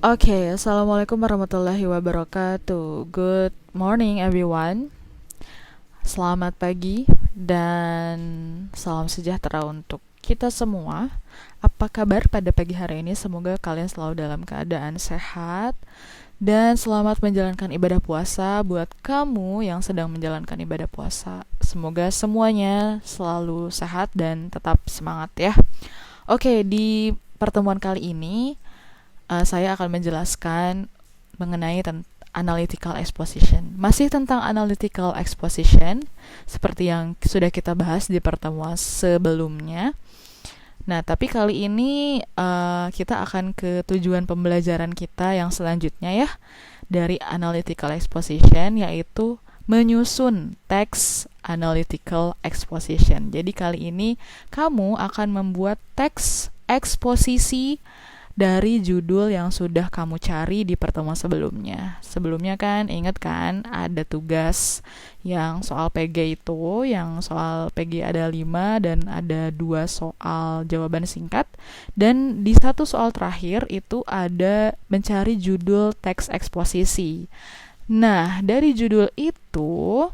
Oke, Assalamualaikum warahmatullahi wabarakatuh. Good morning everyone. Selamat pagi dan salam sejahtera untuk kita semua. Apa kabar pada pagi hari ini? Semoga kalian selalu dalam keadaan sehat dan selamat menjalankan ibadah puasa buat kamu yang sedang menjalankan ibadah puasa. Semoga semuanya selalu sehat dan tetap semangat ya. Oke, di pertemuan kali ini saya akan menjelaskan mengenai analytical exposition. Masih tentang analytical exposition, seperti yang sudah kita bahas di pertemuan sebelumnya. Nah, tapi kali ini kita akan ke tujuan pembelajaran kita yang selanjutnya ya, dari analytical exposition, yaitu menyusun teks analytical exposition. Jadi kali ini kamu akan membuat teks eksposisi dari judul yang sudah kamu cari di pertemuan sebelumnya. Sebelumnya kan ingat kan ada tugas yang soal PG itu, yang soal PG ada 5 dan ada 2 soal jawaban singkat, dan di satu soal terakhir itu ada mencari judul teks eksposisi. Nah, dari judul itu,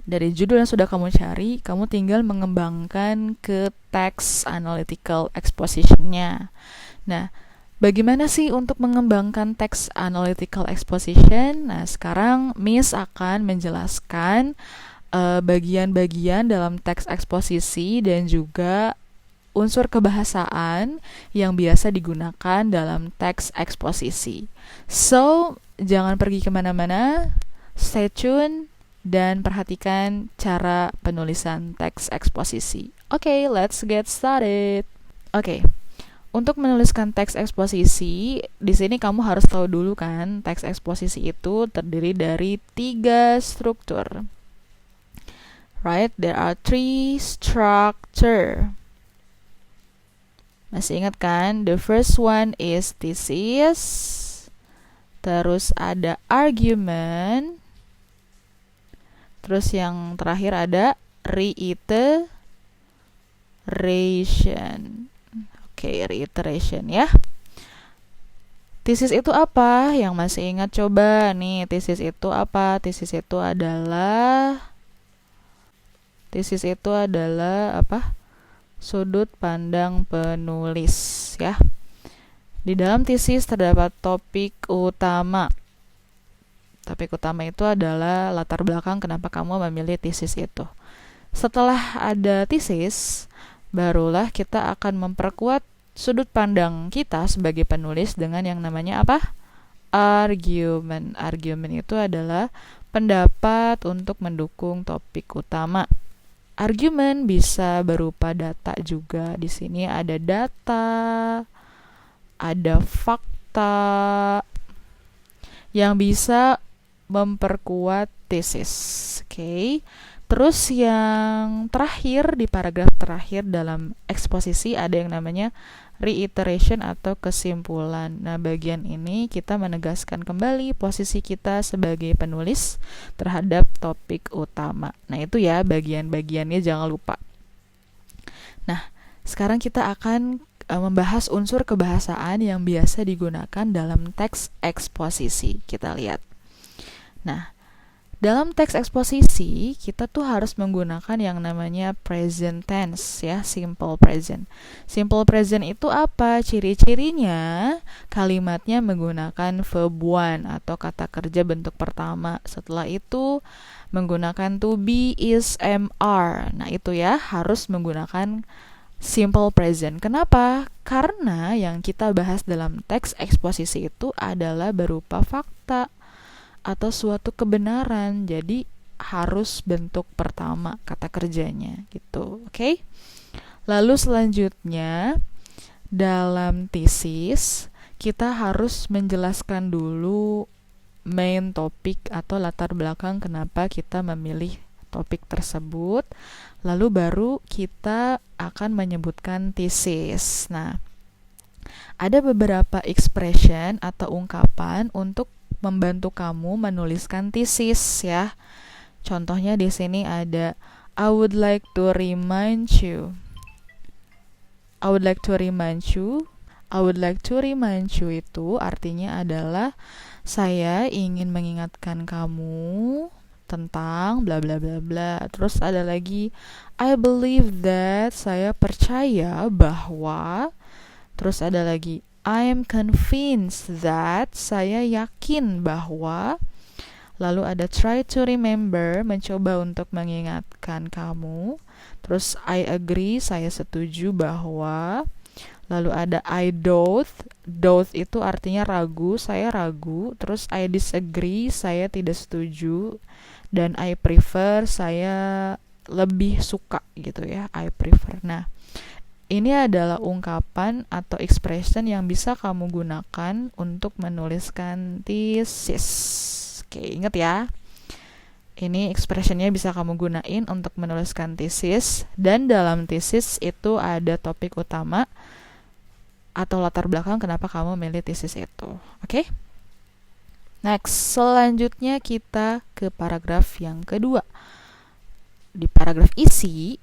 dari judul yang sudah kamu cari, kamu tinggal mengembangkan ke teks analytical exposition-nya. Nah, bagaimana sih untuk mengembangkan teks analytical exposition? Nah, sekarang Miss akan menjelaskan bagian-bagian dalam teks eksposisi dan juga unsur kebahasaan yang biasa digunakan dalam teks eksposisi. So, jangan pergi kemana-mana, stay tune, dan perhatikan cara penulisan teks eksposisi. Oke, let's get started. Oke. Untuk menuliskan teks eksposisi, di sini kamu harus tahu dulu kan, teks eksposisi itu terdiri dari 3 struktur. Right? There are 3 structure. Masih ingat kan? The first one is thesis. Terus ada argument. Terus yang terakhir ada reiteration. Oke, reiteration ya. Thesis itu apa? Yang masih ingat coba nih, thesis itu apa? Thesis itu adalah apa? Sudut pandang penulis ya. Di dalam thesis terdapat topik utama. Topik utama itu adalah latar belakang kenapa kamu memilih thesis itu. Setelah ada thesis, barulah kita akan memperkuat sudut pandang kita sebagai penulis dengan yang namanya apa? Argument. Argument itu adalah pendapat untuk mendukung topik utama. Argument bisa berupa data juga. Di sini ada data, ada fakta yang bisa memperkuat tesis. Oke. Terus yang terakhir, di paragraf terakhir dalam eksposisi ada yang namanya reiteration atau kesimpulan. Nah, bagian ini kita menegaskan kembali posisi kita sebagai penulis terhadap topik utama. Nah, itu ya bagian-bagiannya, jangan lupa. Nah, sekarang kita akan membahas unsur kebahasaan yang biasa digunakan dalam teks eksposisi. Kita lihat. Nah, dalam teks eksposisi, kita tuh harus menggunakan yang namanya present tense ya, simple present. Simple present itu apa? Ciri-cirinya, kalimatnya menggunakan verb one atau kata kerja bentuk pertama. Setelah itu menggunakan to be, is, am, are. Nah, itu ya, harus menggunakan simple present. Kenapa? Karena yang kita bahas dalam teks eksposisi itu adalah berupa fakta atau suatu kebenaran, jadi harus bentuk pertama kata kerjanya gitu. Oke? Lalu selanjutnya dalam thesis kita harus menjelaskan dulu main topik atau latar belakang kenapa kita memilih topik tersebut, lalu baru kita akan menyebutkan thesis. Nah, ada beberapa expression atau ungkapan untuk membantu kamu menuliskan thesis ya. Contohnya di sini ada I would like to remind you. I would like to remind you I would like to remind you itu artinya adalah saya ingin mengingatkan kamu tentang bla bla bla bla. Terus ada lagi I believe that, saya percaya bahwa. Terus ada lagi I am convinced that, saya yakin bahwa. Lalu ada try to remember, mencoba untuk mengingatkan kamu. Terus I agree, saya setuju bahwa. Lalu ada I doubt. Doubt itu artinya ragu, saya ragu. Terus I disagree, saya tidak setuju. Dan I prefer, saya lebih suka gitu ya, I prefer. Nah, ini adalah ungkapan atau expression yang bisa kamu gunakan untuk menuliskan thesis. Oke, ingat ya. Ini expressionnya bisa kamu gunain untuk menuliskan thesis. Dan dalam thesis itu ada topik utama atau latar belakang kenapa kamu milih thesis itu. Oke? Next, selanjutnya kita ke paragraf yang kedua. Di paragraf isi,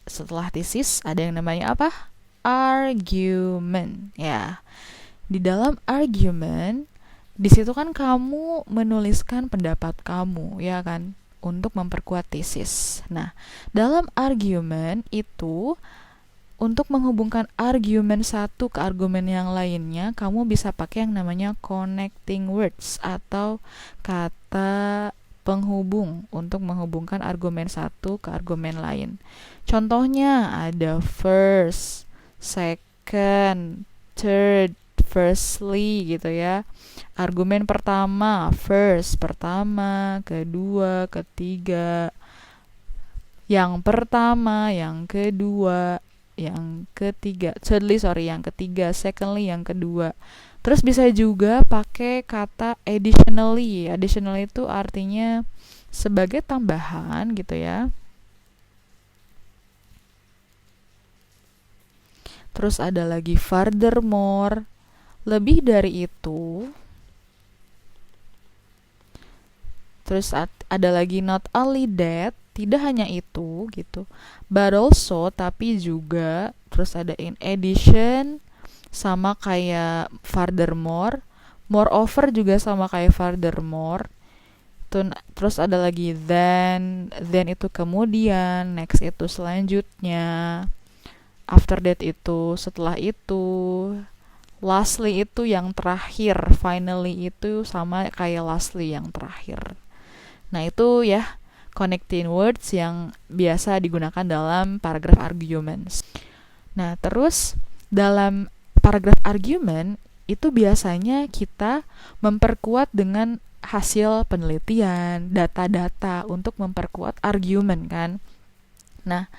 setelah thesis ada yang namanya apa? Argument. Ya. Di dalam argument, di situ kan kamu menuliskan pendapat kamu, ya kan? Untuk memperkuat thesis. Nah, dalam argument itu, untuk menghubungkan argumen satu ke argumen yang lainnya, kamu bisa pakai yang namanya connecting words atau kata penghubung untuk menghubungkan argumen satu ke argumen lain. Contohnya ada first, second, third, firstly gitu ya. Argumen pertama, first, pertama, kedua, ketiga, yang pertama, yang kedua, yang ketiga, yang ketiga, secondly, yang kedua. Terus bisa juga pakai kata additionally. Additionally itu artinya sebagai tambahan gitu ya. Terus ada lagi furthermore, lebih dari itu. Terus ada lagi not only that, tidak hanya itu gitu, but also, tapi juga. Terus ada in addition, sama kayak furthermore. Moreover juga sama kayak furthermore. Terus ada lagi then itu kemudian, next itu selanjutnya, after that itu setelah itu, lastly itu yang terakhir, finally itu sama kayak lastly yang terakhir. Nah itu ya connecting words yang biasa digunakan dalam paragraf arguments. Nah terus dalam paragraf argument itu biasanya kita memperkuat dengan hasil penelitian, data-data untuk memperkuat argumen kan. Nah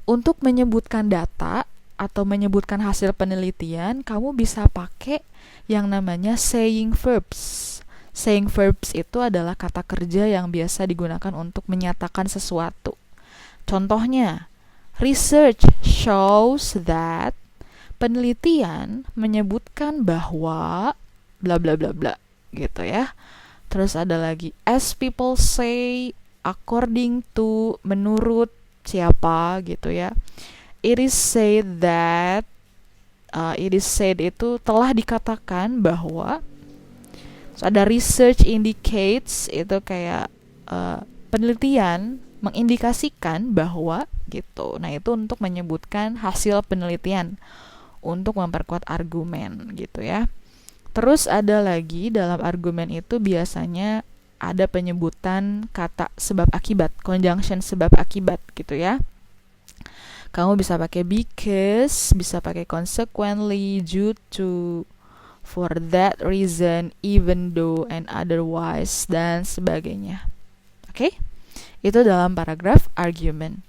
untuk menyebutkan data atau menyebutkan hasil penelitian, kamu bisa pakai yang namanya saying verbs. Saying verbs itu adalah kata kerja yang biasa digunakan untuk menyatakan sesuatu. Contohnya, research shows that, penelitian menyebutkan bahwa bla bla bla bla gitu ya. Terus ada lagi as people say, according to, menurut siapa gitu ya. It is said that, it is said itu telah dikatakan bahwa. So, ada research indicates, itu kayak penelitian mengindikasikan bahwa gitu. Nah itu untuk menyebutkan hasil penelitian untuk memperkuat argumen gitu ya. Terus ada lagi dalam argumen itu biasanya ada penyebutan kata sebab akibat, conjunction sebab akibat gitu ya. Kamu bisa pakai because, bisa pakai consequently, due to, for that reason, even though, and otherwise, dan sebagainya. Oke? Itu dalam paragraf argument.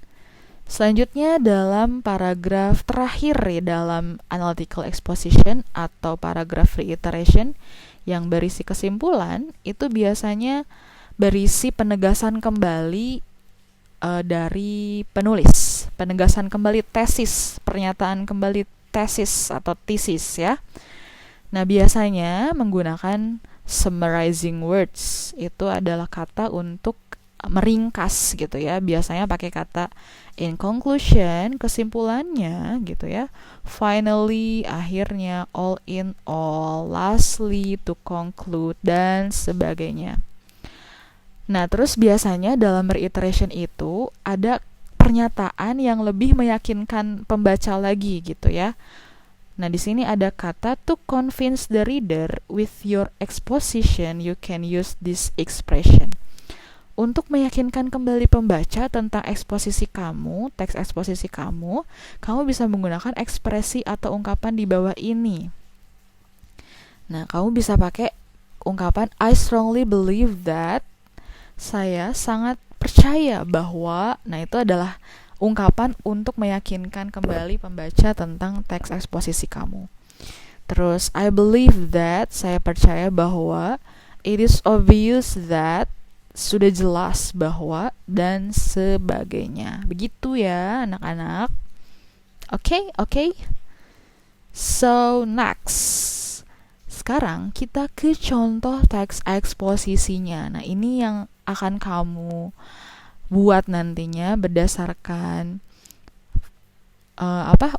Selanjutnya dalam paragraf terakhir ya, dalam analytical exposition atau paragraf reiteration yang berisi kesimpulan, itu biasanya berisi penegasan kembali dari penulis. Penegasan kembali tesis, pernyataan kembali tesis atau thesis ya. Nah, biasanya menggunakan summarizing words. Itu adalah kata untuk meringkas gitu ya. Biasanya pakai kata in conclusion, kesimpulannya gitu ya. Finally, akhirnya, all in all, lastly, to conclude, dan sebagainya. Nah, terus biasanya dalam reiteration itu ada pernyataan yang lebih meyakinkan pembaca lagi gitu ya. Nah, di sini ada kata to convince the reader with your exposition, you can use this expression. Untuk meyakinkan kembali pembaca tentang eksposisi kamu, teks eksposisi kamu bisa menggunakan ekspresi atau ungkapan di bawah ini. Nah, kamu bisa pakai ungkapan I strongly believe that, saya sangat percaya bahwa. Nah, itu adalah ungkapan untuk meyakinkan kembali pembaca tentang teks eksposisi kamu. Terus, I believe that, saya percaya bahwa, it is obvious that, sudah jelas bahwa, dan sebagainya. Begitu ya anak-anak. Oke. So, next. Sekarang kita ke contoh teks eksposisinya. Nah, ini yang akan kamu buat nantinya berdasarkan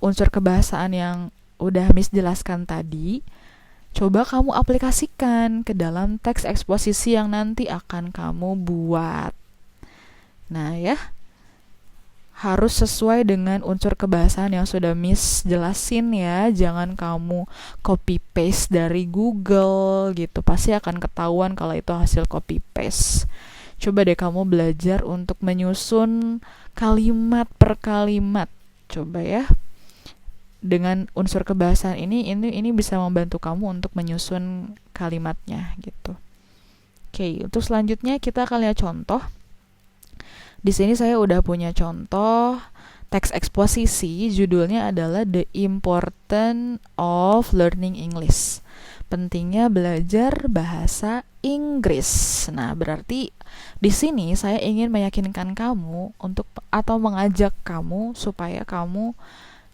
unsur kebahasaan yang udah Miss jelaskan tadi. Coba kamu aplikasikan ke dalam teks eksposisi yang nanti akan kamu buat. Nah ya, harus sesuai dengan unsur kebahasaan yang sudah Miss jelasin ya. Jangan kamu copy paste dari Google gitu. Pasti akan ketahuan kalau itu hasil copy paste. Coba deh kamu belajar untuk menyusun kalimat per kalimat. Coba ya. Dengan unsur kebahasaan ini bisa membantu kamu untuk menyusun kalimatnya gitu. Oke, untuk selanjutnya kita akan lihat contoh. Di sini saya udah punya contoh teks eksposisi, judulnya adalah The Importance of Learning English. Pentingnya belajar bahasa Inggris. Nah, berarti di sini saya ingin meyakinkan kamu atau mengajak kamu supaya kamu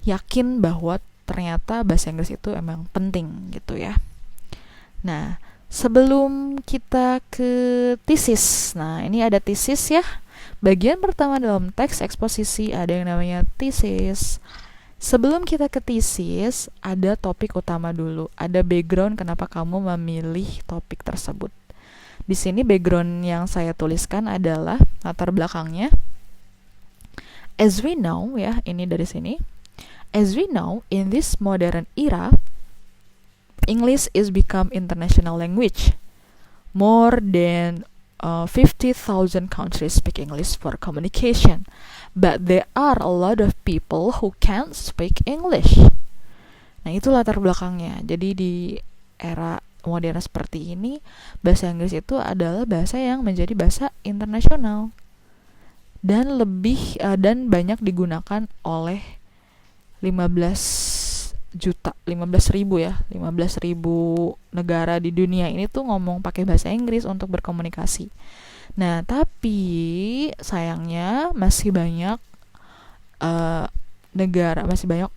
yakin bahwa ternyata bahasa Inggris itu emang penting gitu ya. Nah, sebelum kita ke thesis. Nah, ini ada thesis ya. Bagian pertama dalam teks eksposisi ada yang namanya thesis. Sebelum kita ke thesis, ada topik utama dulu. Ada background kenapa kamu memilih topik tersebut. Di sini background yang saya tuliskan adalah latar belakangnya. As we know ya, ini dari sini. As we know, in this modern era, English is become international language. More than 50,000 countries speak English for communication, but there are a lot of people who can't speak English. Nah, itu latar belakangnya. Jadi di era modern seperti ini, bahasa Inggris itu adalah bahasa yang menjadi bahasa internasional dan banyak digunakan oleh 15.000 negara di dunia ini tuh ngomong pakai bahasa Inggris untuk berkomunikasi. Nah, tapi sayangnya masih banyak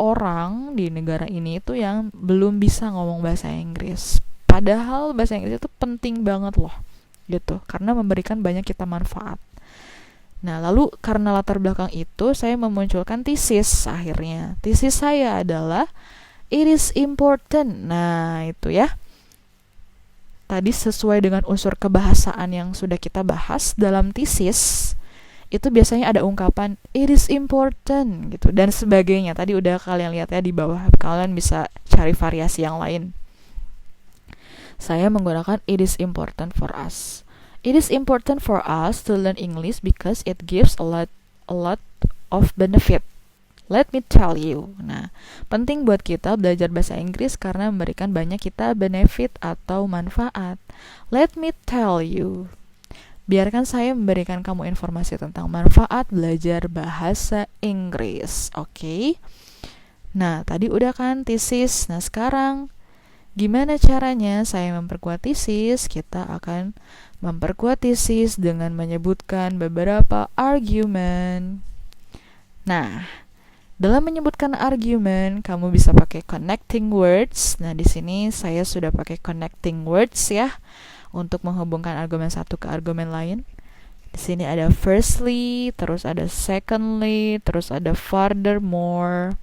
orang di negara ini tuh yang belum bisa ngomong bahasa Inggris. Padahal bahasa Inggris itu penting banget loh, gitu, karena memberikan banyak kita manfaat. Nah, lalu karena latar belakang itu, saya memunculkan thesis akhirnya. Thesis saya adalah it is important. Nah, itu ya. Tadi sesuai dengan unsur kebahasaan yang sudah kita bahas dalam thesis, itu biasanya ada ungkapan it is important gitu dan sebagainya. Tadi udah kalian lihat ya di bawah. Kalian bisa cari variasi yang lain. Saya menggunakan it is important for us. It is important for us to learn English because it gives a lot of benefit. Let me tell you. Nah, penting buat kita belajar bahasa Inggris karena memberikan banyak kita benefit atau manfaat. Let me tell you. Biarkan saya memberikan kamu informasi tentang manfaat belajar bahasa Inggris. Oke? Nah, tadi udah kan thesis. Nah, sekarang gimana caranya saya memperkuat thesis? Kita akan memperkuat thesis dengan menyebutkan beberapa argumen. Nah, dalam menyebutkan argumen, kamu bisa pakai connecting words. Nah, di sini saya sudah pakai connecting words ya, untuk menghubungkan argumen satu ke argumen lain. Di sini ada firstly, terus ada secondly, terus ada furthermore.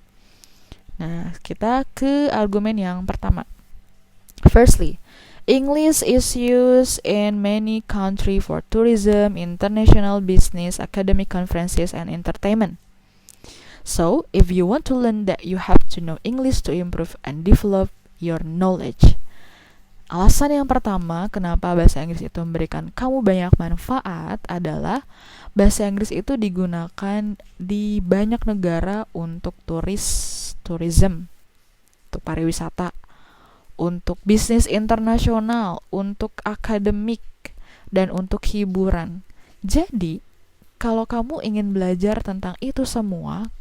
Nah, kita ke argumen yang pertama. Firstly, English is used in many countries for tourism, international business, academic conferences, and entertainment. So, if you want to learn that, you have to know English to improve and develop your knowledge. Alasan yang pertama kenapa bahasa Inggris itu memberikan kamu banyak manfaat adalah bahasa Inggris itu digunakan di banyak negara untuk tourism, untuk pariwisata, untuk bisnis internasional, untuk akademik, dan untuk hiburan. Jadi, kalau kamu ingin belajar tentang itu semua,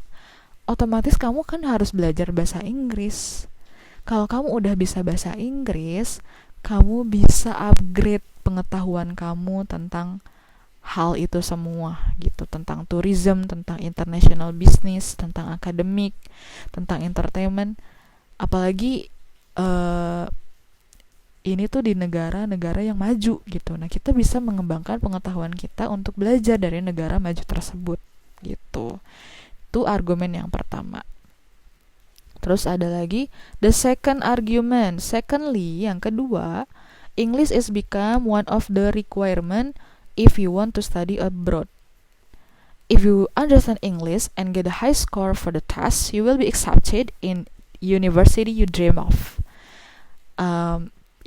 otomatis kamu kan harus belajar bahasa Inggris. Kalau kamu udah bisa bahasa Inggris, kamu bisa upgrade pengetahuan kamu tentang hal itu semua gitu, tentang tourism, tentang international business, tentang akademik, tentang entertainment. Apalagi ini tuh di negara-negara yang maju gitu. Nah, kita bisa mengembangkan pengetahuan kita untuk belajar dari negara maju tersebut gitu. Itu argumen yang pertama. Terus ada lagi the second argument. Secondly, yang kedua, English is become one of the requirement if you want to study abroad. If you understand English and get a high score for the test, you will be accepted in university you dream of.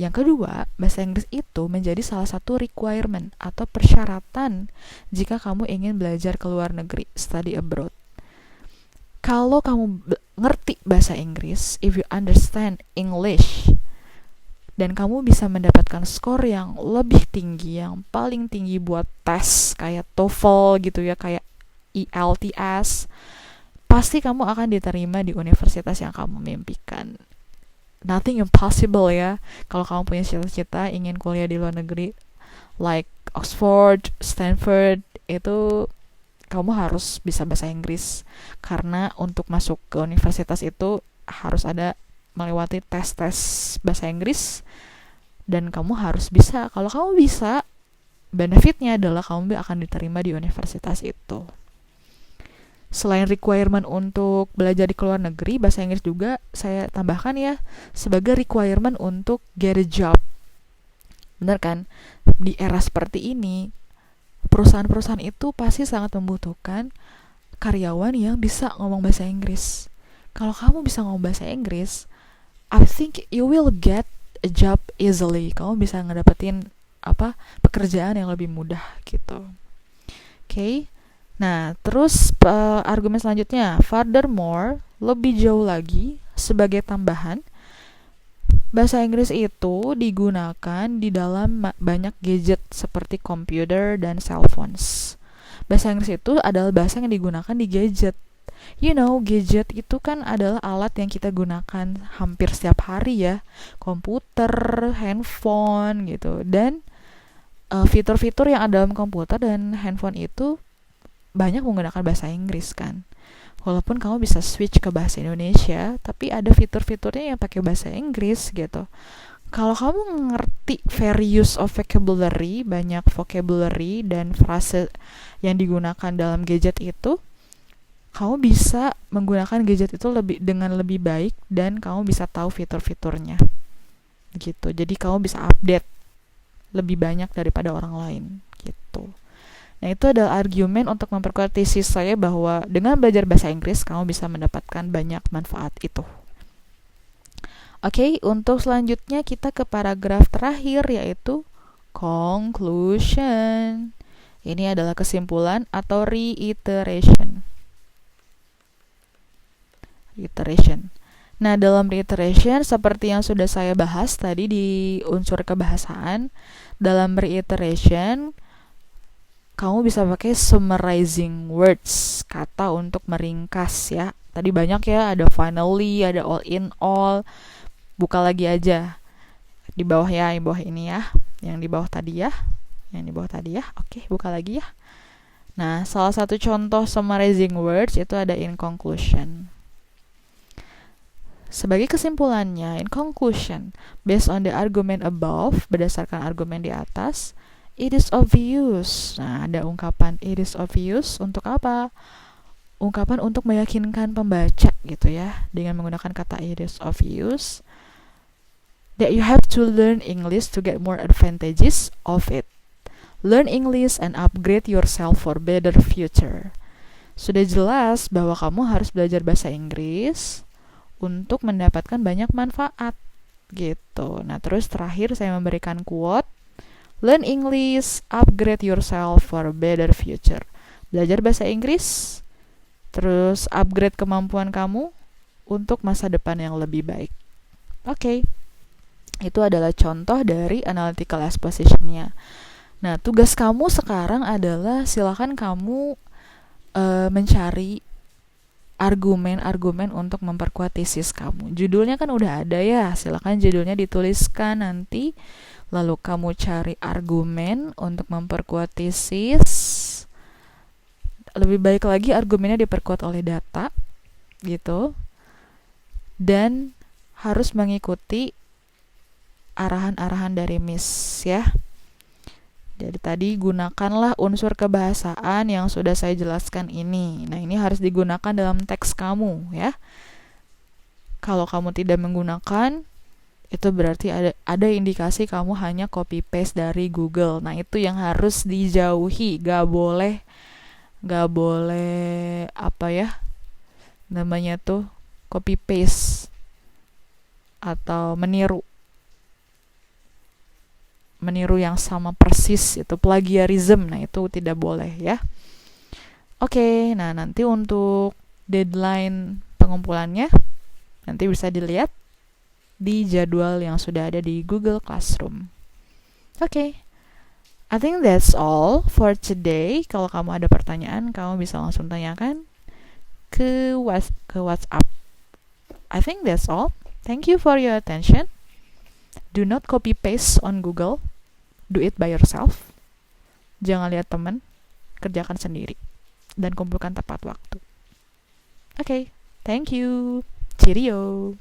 Yang kedua, bahasa Inggris itu menjadi salah satu requirement atau persyaratan jika kamu ingin belajar ke luar negeri, study abroad. Kalau kamu ngerti bahasa Inggris, if you understand English, dan kamu bisa mendapatkan skor yang lebih tinggi, yang paling tinggi buat tes kayak TOEFL gitu ya, kayak IELTS, pasti kamu akan diterima di universitas yang kamu mimpikan. Nothing impossible ya. Kalau kamu punya cita-cita ingin kuliah di luar negeri, like Oxford, Stanford, itu kamu harus bisa bahasa Inggris, karena untuk masuk ke universitas itu harus ada melewati tes-tes bahasa Inggris, dan kamu harus bisa. Kalau kamu bisa, benefitnya adalah kamu akan diterima di universitas itu. Selain requirement untuk belajar di luar negeri, bahasa Inggris juga saya tambahkan ya sebagai requirement untuk get a job. Benar kan? Di era seperti ini, perusahaan-perusahaan itu pasti sangat membutuhkan karyawan yang bisa ngomong bahasa Inggris. Kalau kamu bisa ngomong bahasa Inggris, I think you will get a job easily. Kamu bisa ngedapetin pekerjaan yang lebih mudah gitu. Okay? Nah, terus argumen selanjutnya, furthermore, lebih jauh lagi, sebagai tambahan, bahasa Inggris itu digunakan di dalam banyak gadget seperti komputer dan cell phones. Bahasa Inggris itu adalah bahasa yang digunakan di gadget. You know, gadget itu kan adalah alat yang kita gunakan hampir setiap hari ya. Komputer, handphone gitu. Dan fitur-fitur yang ada dalam komputer dan handphone itu banyak menggunakan bahasa Inggris kan. Walaupun kamu bisa switch ke bahasa Indonesia, tapi ada fitur-fiturnya yang pakai bahasa Inggris gitu. Kalau kamu ngerti fair use of vocabulary, banyak vocabulary dan frase yang digunakan dalam gadget itu, kamu bisa menggunakan gadget itu dengan lebih baik, dan kamu bisa tahu fitur-fiturnya gitu. Jadi kamu bisa update lebih banyak daripada orang lain gitu. Nah, itu adalah argumen untuk memperkuat tesis saya bahwa dengan belajar bahasa Inggris, kamu bisa mendapatkan banyak manfaat itu. Oke, untuk selanjutnya kita ke paragraf terakhir, yaitu conclusion. Ini adalah kesimpulan atau reiteration. Nah, dalam reiteration, seperti yang sudah saya bahas tadi di unsur kebahasaan, dalam reiteration, kamu bisa pakai summarizing words, kata untuk meringkas ya. Tadi banyak ya, ada finally, ada all in all. Buka lagi aja di bawah ya, di bawah ini ya, yang di bawah tadi ya, Oke, buka lagi ya. Nah, salah satu contoh summarizing words itu ada in conclusion. Sebagai kesimpulannya, in conclusion, based on the argument above, berdasarkan argumen di atas, It is obvious. Nah, ada ungkapan it is obvious untuk apa? Ungkapan untuk meyakinkan pembaca gitu ya, dengan menggunakan kata it is obvious that you have to learn English to get more advantages of it. Learn English and upgrade yourself for better future. Sudah jelas bahwa kamu harus belajar bahasa Inggris untuk mendapatkan banyak manfaat gitu. Nah, terus terakhir saya memberikan quote, learn English, upgrade yourself for a better future. Belajar bahasa Inggris, terus upgrade kemampuan kamu untuk masa depan yang lebih baik. Oke. Itu adalah contoh dari analytical exposition-nya. Nah, tugas kamu sekarang adalah silakan kamu mencari argumen-argumen untuk memperkuat tesis kamu. Judulnya kan udah ada ya, silakan judulnya dituliskan nanti. Lalu kamu cari argumen untuk memperkuat tesis. Lebih baik lagi argumennya diperkuat oleh data, gitu. Dan harus mengikuti arahan-arahan dari Miss ya. Jadi tadi gunakanlah unsur kebahasaan yang sudah saya jelaskan ini. Nah, ini harus digunakan dalam teks kamu ya. Kalau kamu tidak menggunakan, itu berarti ada indikasi kamu hanya copy paste dari Google. Nah, itu yang harus dijauhi. Gak boleh apa ya namanya tuh, copy paste atau meniru yang sama persis, itu plagiarism. Nah, itu tidak boleh ya. Oke, nah nanti untuk deadline pengumpulannya nanti bisa dilihat di jadwal yang sudah ada di Google Classroom. Oke. I think that's all for today. Kalau kamu ada pertanyaan, kamu bisa langsung tanyakan ke WhatsApp. I think that's all. Thank you for your attention. Do not copy paste on Google. Do it by yourself. Jangan lihat teman, kerjakan sendiri dan kumpulkan tepat waktu. Okay, thank you. Cheerio.